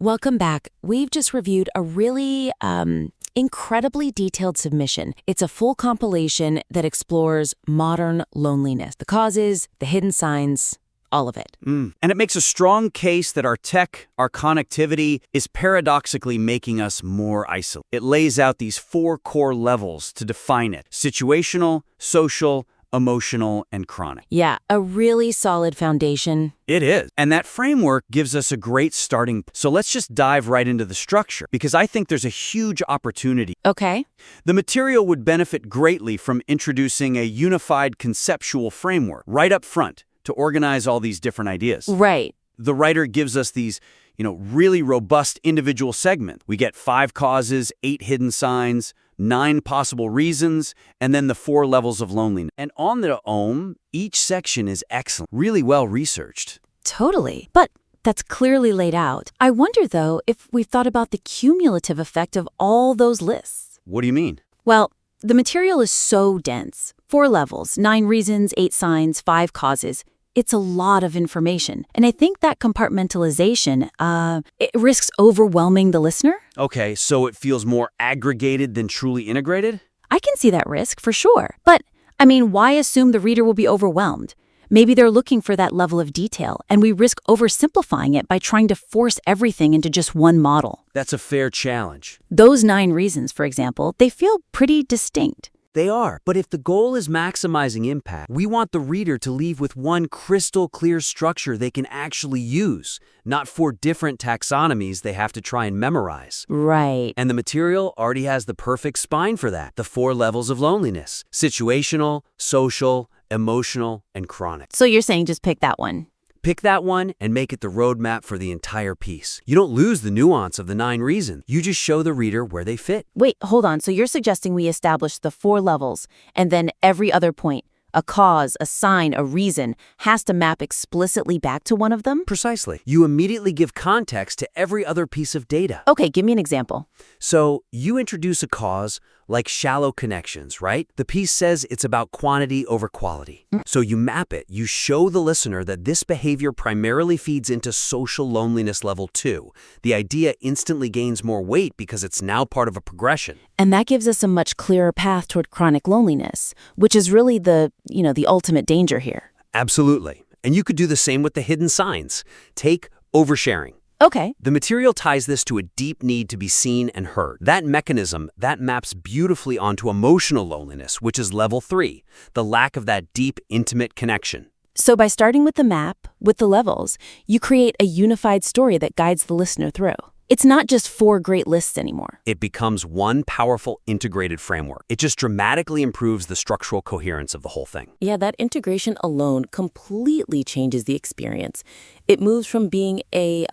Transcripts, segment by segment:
Welcome back. We've just reviewed a really incredibly detailed submission. It's a full compilation that explores modern loneliness, the causes, the hidden signs, all of it. And it makes a strong case that our tech, our connectivity, is paradoxically making us more isolated. It lays out these 4 core levels to define it: situational, social, emotional, and chronic. Yeah, a really solid foundation. It is. And that framework gives us a great starting. So let's just dive right into the structure, because I think there's a huge opportunity. Okay. The material would benefit greatly from introducing a unified conceptual framework right up front to organize all these different ideas. Right. The writer gives us these, really robust individual segments. We get 5 causes, 8 hidden signs, 9 possible reasons, and then the 4 levels of loneliness. And on their own, each section is excellent, really well researched. Totally. But that's clearly laid out. I wonder, though, if we've thought about the cumulative effect of all those lists. What do you mean? Well, the material is so dense. 4 levels, 9 reasons, 8 signs, 5 causes. It's a lot of information. And I think that compartmentalization, it risks overwhelming the listener. Okay, so it feels more aggregated than truly integrated? I can see that risk, for sure. But, why assume the reader will be overwhelmed? Maybe they're looking for that level of detail, and we risk oversimplifying it by trying to force everything into just one model. That's a fair challenge. Those 9 reasons, for example, they feel pretty distinct. They are, but if the goal is maximizing impact, we want the reader to leave with one crystal clear structure they can actually use, not 4 different taxonomies they have to try and memorize. Right. And the material already has the perfect spine for that: the 4 levels of loneliness: situational, social, emotional, and chronic. So you're saying just pick that one? Pick that one and make it the roadmap for the entire piece. You don't lose the nuance of the 9 reasons. You just show the reader where they fit. Wait, hold on. So you're suggesting we establish the 4 levels, and then every other point, a cause, a sign, a reason, has to map explicitly back to one of them? Precisely. You immediately give context to every other piece of data. Okay, give me an example. So you introduce a cause like shallow connections, right? The piece says it's about quantity over quality. So you map it. You show the listener that this behavior primarily feeds into social loneliness level 2. The idea instantly gains more weight because it's now part of a progression. And that gives us a much clearer path toward chronic loneliness, which is really the ultimate danger here. Absolutely. And you could do the same with the hidden signs. Take oversharing. Okay. The material ties this to a deep need to be seen and heard. That mechanism, that maps beautifully onto emotional loneliness, which is level 3, the lack of that deep, intimate connection. So by starting with the map, with the levels, you create a unified story that guides the listener through. It's not just 4 great lists anymore. It becomes one powerful, integrated framework. It just dramatically improves the structural coherence of the whole thing. Yeah, that integration alone completely changes the experience. It moves from being a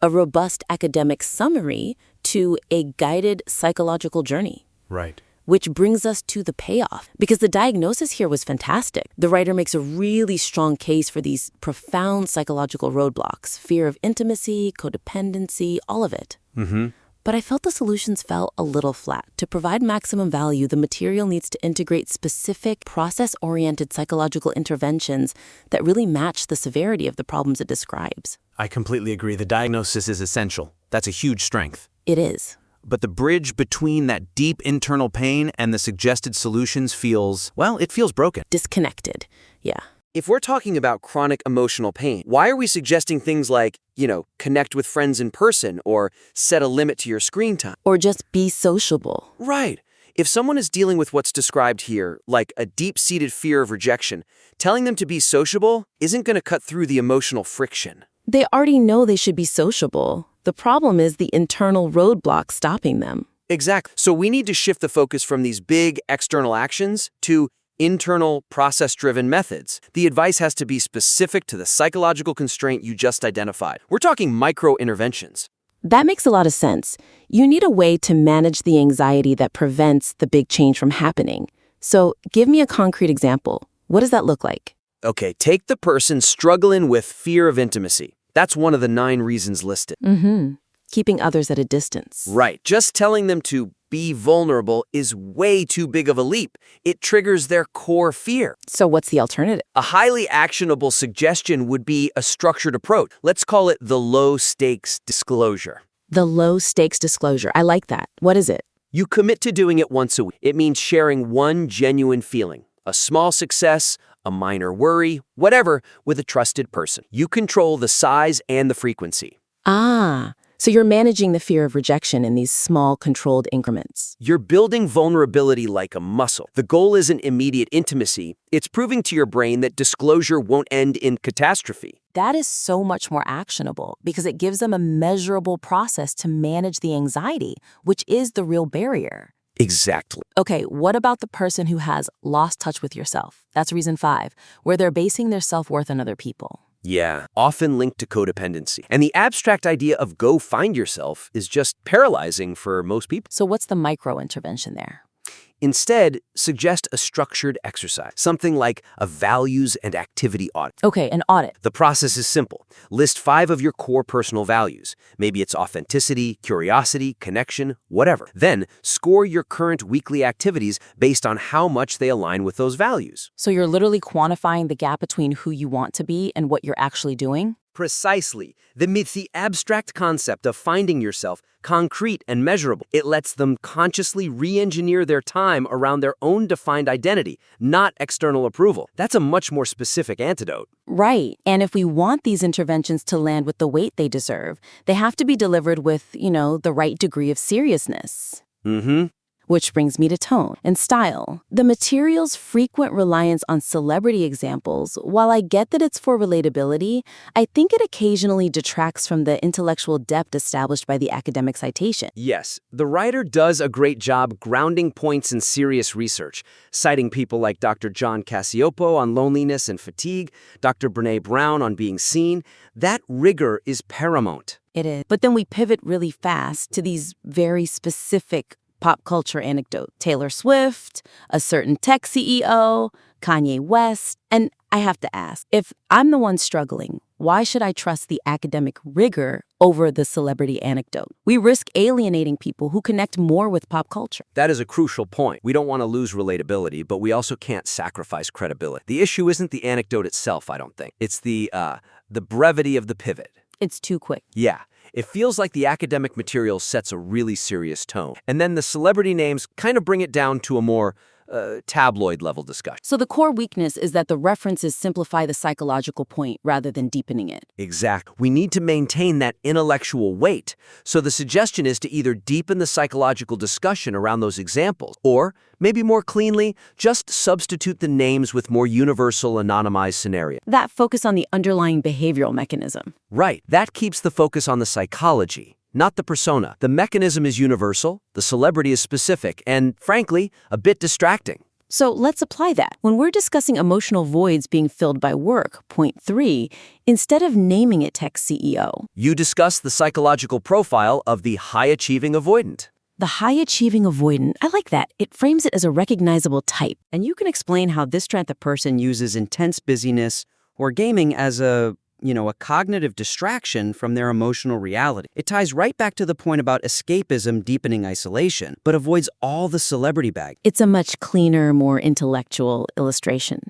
robust academic summary to a guided psychological journey. Right. Which brings us to the payoff, because the diagnosis here was fantastic. The writer makes a really strong case for these profound psychological roadblocks: fear of intimacy, codependency, all of it. But I felt the solutions fell a little flat. To provide maximum value, the material needs to integrate specific process-oriented psychological interventions that really match the severity of the problems it describes. I completely agree. The diagnosis is essential. That's a huge strength. It is. But the bridge between that deep internal pain and the suggested solutions feels broken. Disconnected. Yeah. If we're talking about chronic emotional pain, why are we suggesting things like, connect with friends in person or set a limit to your screen time? Or just be sociable. Right. If someone is dealing with what's described here, like a deep-seated fear of rejection, telling them to be sociable isn't going to cut through the emotional friction. They already know they should be sociable. The problem is the internal roadblock stopping them. Exactly. So we need to shift the focus from these big external actions to internal, process-driven methods. The advice has to be specific to the psychological constraint you just identified. We're talking micro-interventions. That makes a lot of sense. You need a way to manage the anxiety that prevents the big change from happening. So give me a concrete example. What does that look like? Okay, take the person struggling with fear of intimacy. That's one of the 9 reasons listed. Keeping others at a distance. Right. Just telling them to be vulnerable is way too big of a leap. It triggers their core fear. So what's the alternative? A highly actionable suggestion would be a structured approach. Let's call it the low-stakes disclosure. The low-stakes disclosure. I like that. What is it? You commit to doing it once a week. It means sharing one genuine feeling, a small success, a minor worry, whatever, with a trusted person. You control the size and the frequency. Ah, so you're managing the fear of rejection in these small, controlled increments. You're building vulnerability like a muscle. The goal isn't immediate intimacy. It's proving to your brain that disclosure won't end in catastrophe. That is so much more actionable because it gives them a measurable process to manage the anxiety, which is the real barrier. Exactly. Okay, what about the person who has lost touch with yourself? That's reason 5, where they're basing their self-worth on other people. Yeah, often linked to codependency. And the abstract idea of go find yourself is just paralyzing for most people. So what's the micro-intervention there? Instead, suggest a structured exercise, something like a values and activity audit. Okay, an audit. The process is simple. List 5 of your core personal values. Maybe it's authenticity, curiosity, connection, whatever. Then, score your current weekly activities based on how much they align with those values. So you're literally quantifying the gap between who you want to be and what you're actually doing? Precisely. The abstract concept of finding yourself concrete and measurable. It lets them consciously re-engineer their time around their own defined identity, not external approval. That's a much more specific antidote. Right. And if we want these interventions to land with the weight they deserve, they have to be delivered with, the right degree of seriousness. Which brings me to tone and style. The material's frequent reliance on celebrity examples, while I get that it's for relatability, I think it occasionally detracts from the intellectual depth established by the academic citation. Yes, the writer does a great job grounding points in serious research, citing people like Dr. John Cacioppo on loneliness and fatigue, Dr. Brené Brown on being seen. That rigor is paramount. It is. But then we pivot really fast to these very specific pop culture anecdote. Taylor Swift, a certain tech CEO, Kanye West. And I have to ask, if I'm the one struggling, why should I trust the academic rigor over the celebrity anecdote? We risk alienating people who connect more with pop culture. That is a crucial point. We don't want to lose relatability, but we also can't sacrifice credibility. The issue isn't the anecdote itself, I don't think. It's the brevity of the pivot. It's too quick. Yeah. It feels like the academic material sets a really serious tone. And then the celebrity names kind of bring it down to a more tabloid-level discussion. So the core weakness is that the references simplify the psychological point rather than deepening it. Exactly. We need to maintain that intellectual weight. So the suggestion is to either deepen the psychological discussion around those examples, or, maybe more cleanly, just substitute the names with more universal anonymized scenarios. That focus on the underlying behavioral mechanism. Right. That keeps the focus on the psychology, not the persona. The mechanism is universal, the celebrity is specific, and, frankly, a bit distracting. So let's apply that. When we're discussing emotional voids being filled by work, point 3, instead of naming it tech CEO, you discuss the psychological profile of the high-achieving avoidant. the high-achieving avoidant, I like that. It frames it as a recognizable type. And you can explain how this type of person uses intense busyness or gaming as a cognitive distraction from their emotional reality. It ties right back to the point about escapism deepening isolation, but avoids all the celebrity bag. It's a much cleaner, more intellectual illustration.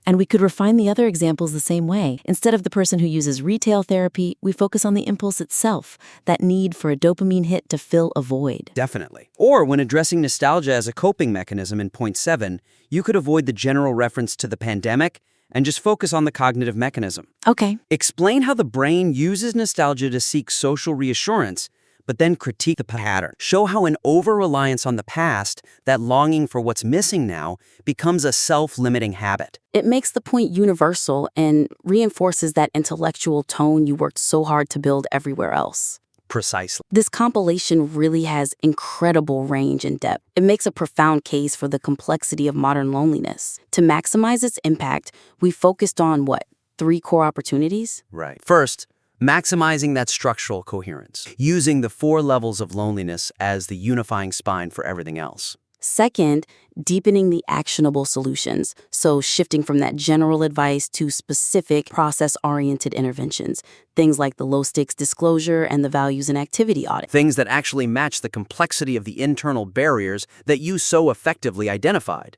And we could refine the other examples the same way. Instead of the person who uses retail therapy, we focus on the impulse itself, that need for a dopamine hit to fill a void. Definitely. Or when addressing nostalgia as a coping mechanism in point 7, you could avoid the general reference to the pandemic and just focus on the cognitive mechanism. Okay. Explain how the brain uses nostalgia to seek social reassurance, but then critique the pattern. Show how an over-reliance on the past, that longing for what's missing now, becomes a self-limiting habit. It makes the point universal and reinforces that intellectual tone you worked so hard to build everywhere else. Precisely. This compilation really has incredible range and depth. It makes a profound case for the complexity of modern loneliness. To maximize its impact, we focused on 3 core opportunities? Right. First, maximizing that structural coherence, using the 4 levels of loneliness as the unifying spine for everything else. Second, deepening the actionable solutions. So shifting from that general advice to specific process-oriented interventions. Things like the low-stakes disclosure and the values and activity audit. Things that actually match the complexity of the internal barriers that you so effectively identified.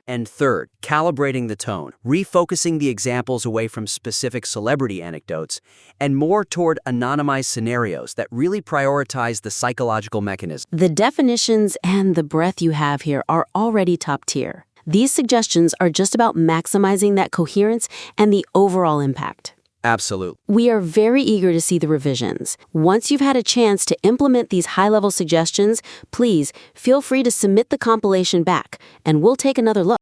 And third, calibrating the tone, refocusing the examples away from specific celebrity anecdotes and more toward anonymized scenarios that really prioritize the psychological mechanism. The definitions and the breadth you have here are already top tier. These suggestions are just about maximizing that coherence and the overall impact. Absolutely. We are very eager to see the revisions. Once you've had a chance to implement these high-level suggestions, please feel free to submit the compilation back, and we'll take another look.